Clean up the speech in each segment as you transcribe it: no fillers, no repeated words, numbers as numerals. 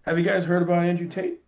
Have you guys heard about Andrew Tate?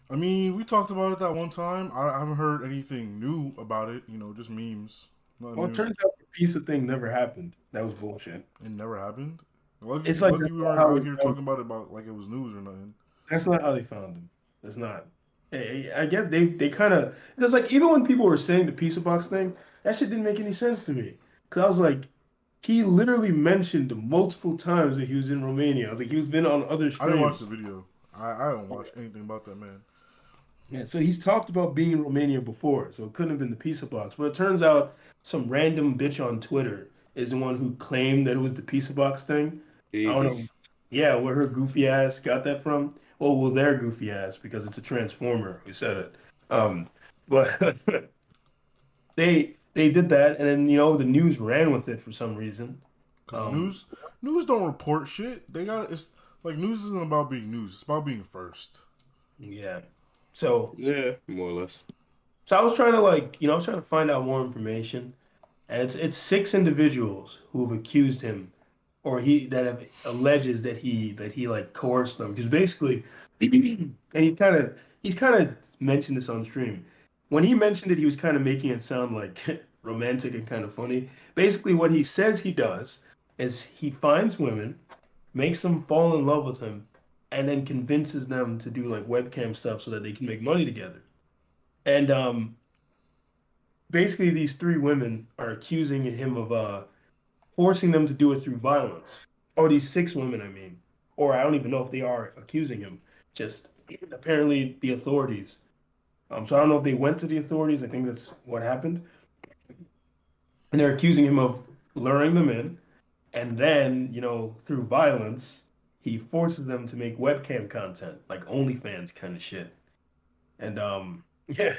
I mean, we talked about it that one time. I haven't heard anything new about it. Just memes. Nothing Well, it new. turns out the pizza thing never happened. That was bullshit. It never happened. Lucky, It's like lucky that's we not weren't how out they here found. talking about it about like it was news or nothing. That's not how they found him. That's not. I guess they kind of because like even when people were saying the pizza box thing, that shit didn't make any sense to me. Because I was like, he literally mentioned multiple times that he was in Romania. I was like, he was been on other I didn't watch the streams. video. I don't watch anything about that man. Yeah, so he's talked about being in Romania before, so it couldn't have been the pizza box. But it turns out some random bitch on Twitter is the one who claimed that it was the pizza box thing. I don't know. Jesus. Yeah, where her goofy ass got that from? Well, their goofy ass because it's a transformer who said it. But they did that, and then the news ran with it for some reason. Cause Um, news don't report shit. They got it's like news isn't about being news. It's about being first. yeah. So Yeah, more or less. so I was trying to I was trying to find out more information. And it's six individuals who have accused him, or he that have alleges that he like coerced them. Because basically, and he's kind of mentioned this on stream. When he mentioned it, he was kind of making it sound like romantic and kind of funny. Basically, what he says he does is he finds women, makes them fall in love with him, and then convinces them to do like webcam stuff so that they can make money together. And basically, these three women are accusing him of forcing them to do it through violence. Or these six women, I mean. Or I don't even know if they are accusing him. Just apparently the authorities. So I don't know if they went to the authorities. I think that's what happened. And they're accusing him of luring them in. And then, through violence, he forces them to make webcam content, like OnlyFans kind of shit. And yeah.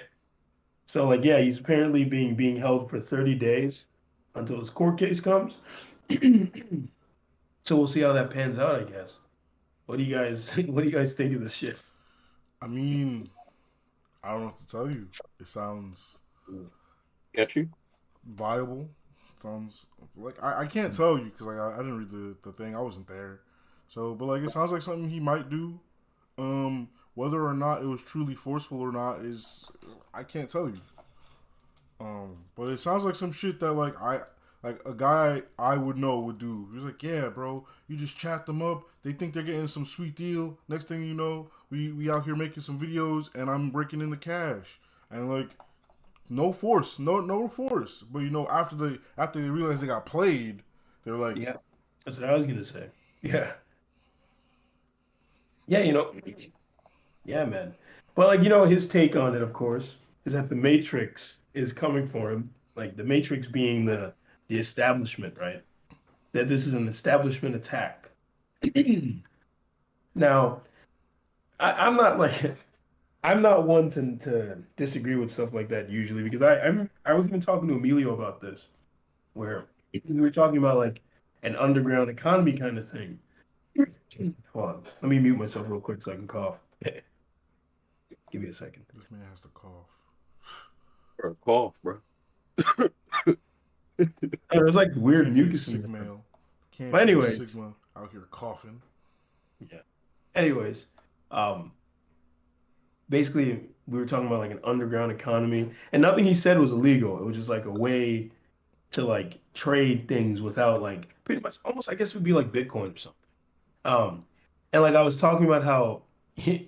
So like yeah, he's apparently being held for 30 days until his court case comes. So we'll see how that pans out, I guess. What do you guys what do you guys think of this shit? I mean, I don't know what to tell you. It sounds Got you? viable. Sounds like I can't tell you because like I didn't read the thing. I wasn't there. So, but like it sounds like something he might do. Whether or not it was truly forceful or not is I can't tell you. But it sounds like some shit that like a guy I would know would do. He's like, yeah, bro, you just chat them up. They think they're getting some sweet deal. Next thing you know, we out here making some videos, and I'm breaking in the cash. And like, no force, no force. But after they realized they got played, they're like, Yeah, that's what I was gonna say. Yeah. Yeah, yeah, man. But like, his take on it, of course, is that the Matrix is coming for him. Like the Matrix being the establishment, right? That this is an establishment attack. Now, I'm not like I'm not one to disagree with stuff like that usually because I was even talking to Emilio about this where we were talking about like an underground economy kind of thing. Hold on, let me mute myself real quick so I can cough. Give me a second. this man has to cough. Bro, cough, bro. There's like weird Can't be a mucus in there. Sigma. Can't But be a anyways, Sigma out here coughing. yeah. Anyways, um, basically we were talking about like an underground economy, and nothing he said was illegal. It was just like a way to like trade things without like pretty much almost I guess it would be like Bitcoin or something. Um, and like I was talking about how he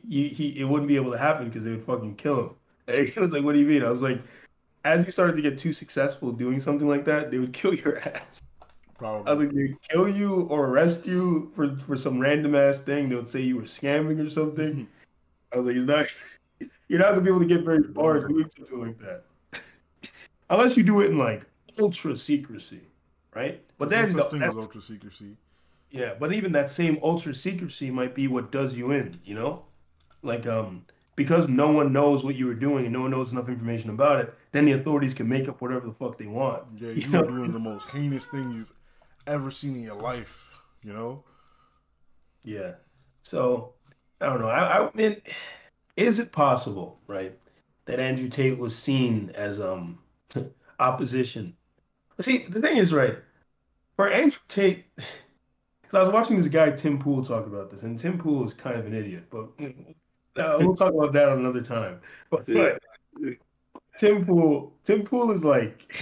it wouldn't be able to happen because they would fucking kill him. And he was like, "What do you mean?" I was like, "As you started to get too successful doing something like that, they would kill your ass." I was Probably. like, "They'd kill you or arrest you for some random ass thing. They would say you were scamming or something." I was like, you're not gonna be able to get very You're far dumb as doing something like that unless you do it in like ultra secrecy, right? But There's no then such thing as that's ultra secrecy. yeah, but even that same ultra secrecy might be what does you in. Like because no one knows what you were doing and no one knows enough information about it, then the authorities can make up whatever the fuck they want. Yeah, You you were know? doing the most heinous thing you've ever seen in your life. Yeah. So I don't know. I mean, is it possible, right, that Andrew Tate was seen as opposition? See, the thing is, right, for Andrew Tate, So I was watching this guy Tim Pool talk about this, and Tim Pool is kind of an idiot, but we'll talk about that another time. Yeah. But Tim Pool is like,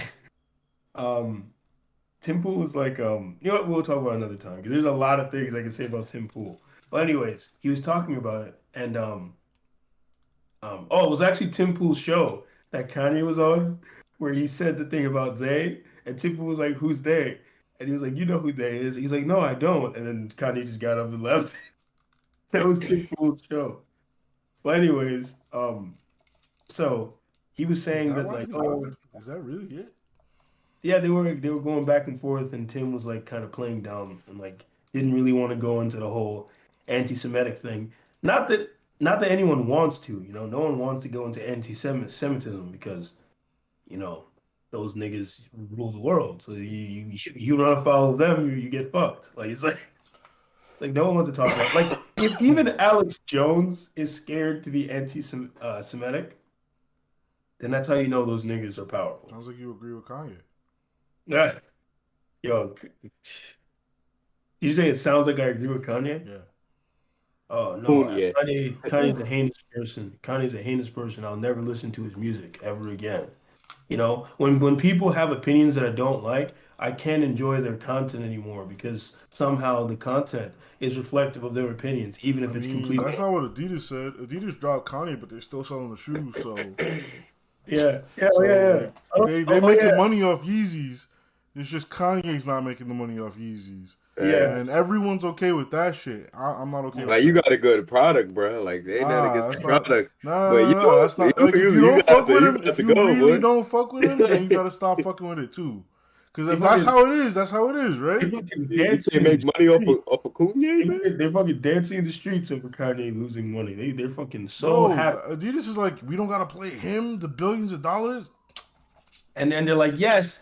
um, Tim Pool is like, you know what? We'll talk about another time because there's a lot of things I can say about Tim Pool. But anyways, he was talking about it, and oh, it was actually Tim Pool's show that Kanye was on, where he said the thing about they, and Tim Pool was like, "Who's they?" And he was like, "You know who they is." He's like, "No, I don't." And then Kanye just got up and left. That was Tim Pool's show. But anyways, so he was Is saying that that why like, he oh, left? Is that really it? yeah, they were going back and forth, and Tim was like kind of playing dumb and like didn't really want to go into the whole anti-Semitic thing. Not that not that anyone wants to, no one wants to go into anti-Semitism because you know those niggas rule the world. So you don't follow them, you get fucked. Like it's like no one wants to talk about like if even Alex Jones is scared to be anti-Semitic, then that's how you know those niggas are powerful. Sounds like you agree with Kanye. Yeah, yo, you say it sounds like I agree with Kanye? Yeah. Oh no, Yeah. Kanye's a heinous person. Kanye's a heinous person. I'll never listen to his music ever again. When people have opinions that I don't like, I can't enjoy their content anymore because somehow the content is reflective of their opinions, even I if it's mean, completely. that's not what Adidas said. Adidas dropped Kanye, but they're still selling the shoes. Yeah, yeah, oh, So yeah, yeah. like they Oh, making yeah, money off Yeezys. It's just Kanye's not making the money off Yeezys, yeah. Facts. and everyone's okay with that shit. I'm not okay with Like you that. got a good product, bro. Like they ain't nothing Nah, against the that's not. product, Nah, but nah, nah, that's not. Like if you don't fuck with you him, got if to you go, really boy. don't fuck with him, then you gotta stop fucking with it too. Because They if that's fucking, how it is, that's how it is, they right? fucking You dancing can't in the make money off street. of Kanye, man. They're fucking dancing in the streets over Kanye losing money. They're fucking so Bro, happy. Adidas is like, we don't gotta play him the billions of dollars. And they're like, yes,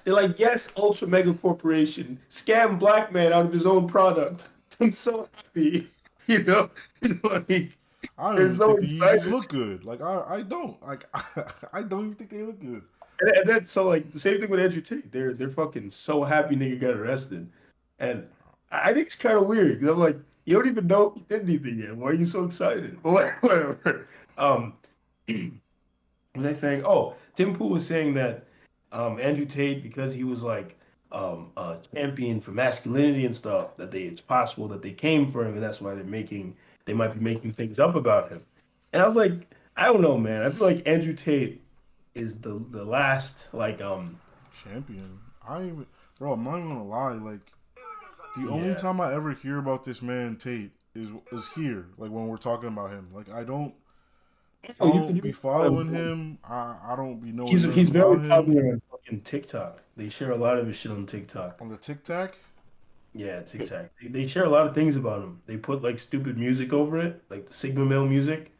ultra mega corporation, scam black man out of his own product. I'm so happy. You know, I mean, I don't they're even so think the Yeezys excited. look good. Like I don't like I don't even think they look good. And then so like the same thing with Andrew Tate. They're fucking so happy nigga got arrested. And I think it's kind of weird because I'm like, you don't even know if he did anything yet. Why are you so excited? But whatever. Was I saying? Oh, Tim Pool was saying that Andrew Tate, because he was like a champion for masculinity and stuff, that it's possible that they came for him, and that's why they might be making things up about him. And I was like, I don't know, man. I feel like Andrew Tate is the last like Champion. I ain't even, bro. I'm not even gonna lie. Like the only yeah. time I ever hear about this man Tate is here. Like when we're talking about him. Like I Oh, don't be can find following him. him. I don't be knowing He's nothing very about him popular on fucking TikTok. They share a lot of his shit on TikTok. on the TikTok. Yeah, TikTok. They share a lot of things about him. They put like stupid music over it, like the Sigma Male music.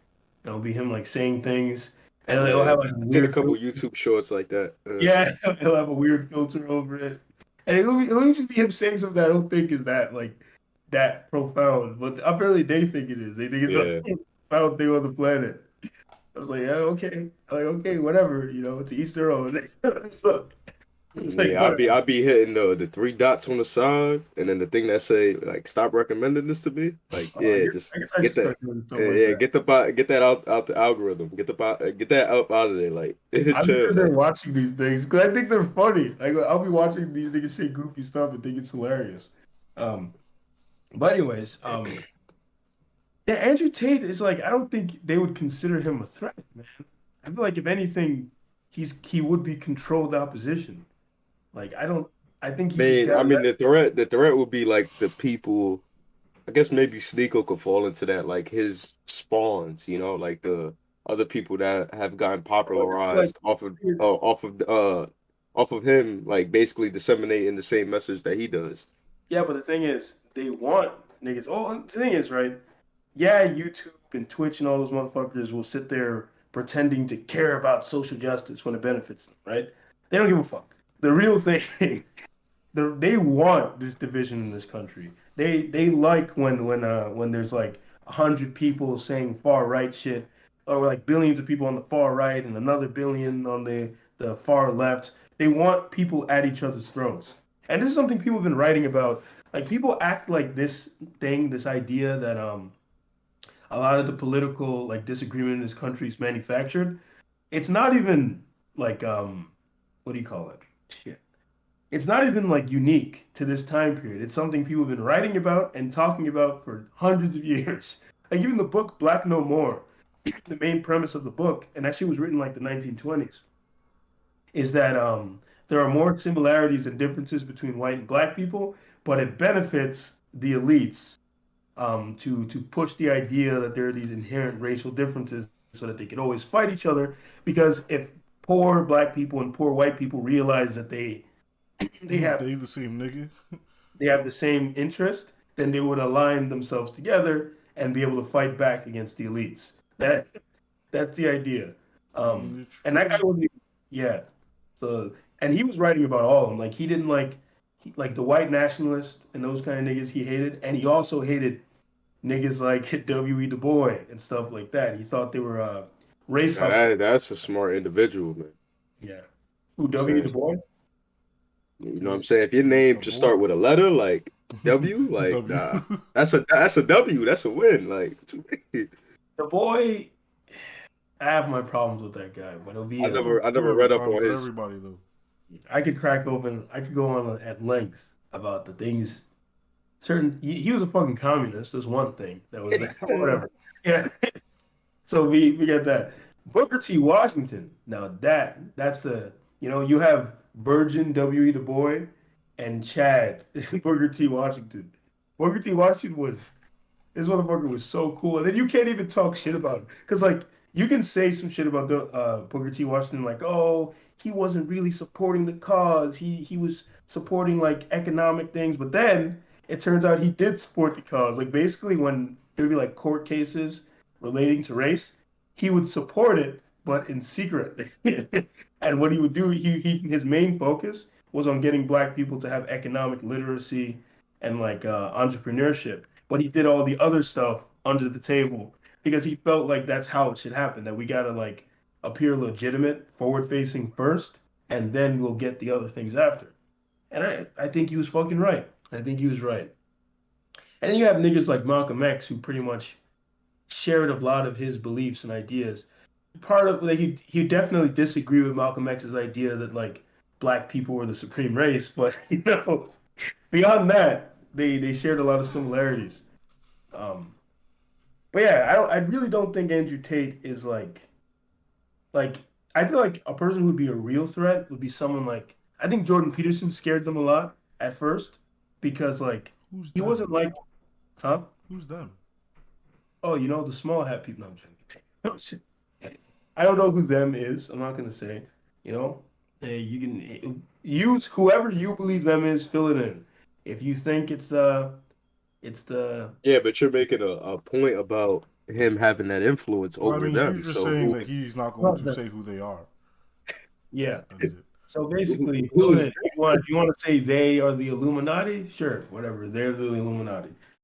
It'll be him like saying things, and he'll Yeah, have like a I seen a weird couple filter. YouTube shorts like that. Yeah, he'll have a weird filter over it, and it'll usually be him saying something that I don't think is that like that profound, but apparently they think it is. They think it's the Yeah. most profound thing on the planet. I was like, yeah, okay, like okay, whatever, to each their own. So, it's like Yeah, whatever. I be hitting the three dots on the side, and then the thing that say like stop recommending this to me. Like, yeah, just I guess I should get that. start doing stuff like Yeah, that. get that out the algorithm. Get that up out of there. Like, I'm chill, sure they're man. watching these things because I think they're funny. Like I'll be watching these niggas say goofy stuff and think it's hilarious. Um, but anyways, yeah, Andrew Tate is like I don't think they would consider him a threat, man. I feel like if anything, he would be controlled opposition. Like I don't, I think he just I got mean, the threat would be like the people. I guess maybe Sneeko could fall into that, like his spawns, like the other people that have gotten like popularized off of him, like basically disseminating the same message that he does. yeah, but the thing is, they want niggas. Oh, the thing is, right? Yeah, YouTube and Twitch and all those motherfuckers will sit there pretending to care about social justice when it benefits them, right? They don't give a fuck. The real thing, they want this division in this country. They like when there's like 100 people saying far right shit, or like billions of people on the far right and another billion on the far left. They want people at each other's throats. And this is something people have been writing about Like people act like this idea that a lot of the political like disagreement in this country is manufactured. It's not even like what do you call it? Shit. It's not even like unique to this time period. It's something people have been writing about and talking about for hundreds of years. Like even the book Black No More, the main premise of the book, and that shit was written like the 1920s, is that there are more similarities and differences between white and black people, but it benefits the elites to push the idea that there are these inherent racial differences so that they can always fight each other. Because if poor black people and poor white people realize that they have They the same nigga. they have the same interest, then they would align themselves together and be able to fight back against the elites. That's the idea. I mean, it's And that guy true. wasn't even, yeah. So and he was writing about all of them. Like he didn't like the white nationalists and those kind of niggas he hated, and he also hated niggas like W.E. Du Bois and stuff like that. He thought they were race Now hustlers. that's a smart individual, man. Yeah. Who I'm W. Du saying, Bois? you know what I'm He's saying? If your he's name the just boy. start with a letter like W, like W. nah, that's a W. That's a win. Like Du Bois, I have my problems with that guy, but it'll be I You never have your read up problems on with his. everybody though. I could go on at length about the things certain he was a fucking communist. That's one thing that was there. Whatever. Yeah. So we get that. Booker T. Washington. Now that's the you have Virgin W.E. Du Bois and Chad Booker T. Washington. Booker T. Washington was this motherfucker was so cool. And then you can't even talk shit about him. Because, like, you can say some shit about the Booker T. Washington, like, oh, he wasn't really supporting the cause. He was supporting, like, economic things. But then it turns out he did support the cause. Like, basically, when there'd be, like, court cases relating to race, he would support it, but in secret. And what he would do, his main focus was on getting black people to have economic literacy and, like, entrepreneurship, but he did all the other stuff under the table because he felt like that's how it should happen. That we gotta like appear legitimate, forward facing first, and then we'll get the other things after. And I think he was fucking right. I think he was right. And then you have niggas like Malcolm X who pretty much shared a lot of his beliefs and ideas. Part of like he definitely disagreed with Malcolm X's idea that like black people were the supreme race, but beyond that, they shared a lot of similarities. Um, But yeah, I really don't think Andrew Tate is like I feel like a person who'd be a real threat would be someone like I think Jordan Peterson scared them a lot at first because like Who's he them? wasn't like, huh? Who's them? Oh, the small hat people. No, I'm joking. No, shit. I don't know who them is. I'm not gonna say. You know, you can use whoever you believe them is. Fill it in. If you think it's the Yeah, but you're making a point about him having that influence Well, I over mean, you're them. just So saying that he's not going to say who they are. yeah. That is it. So basically, fill who it is in. If you want to say they are the Illuminati, sure, whatever. They're the Illuminati.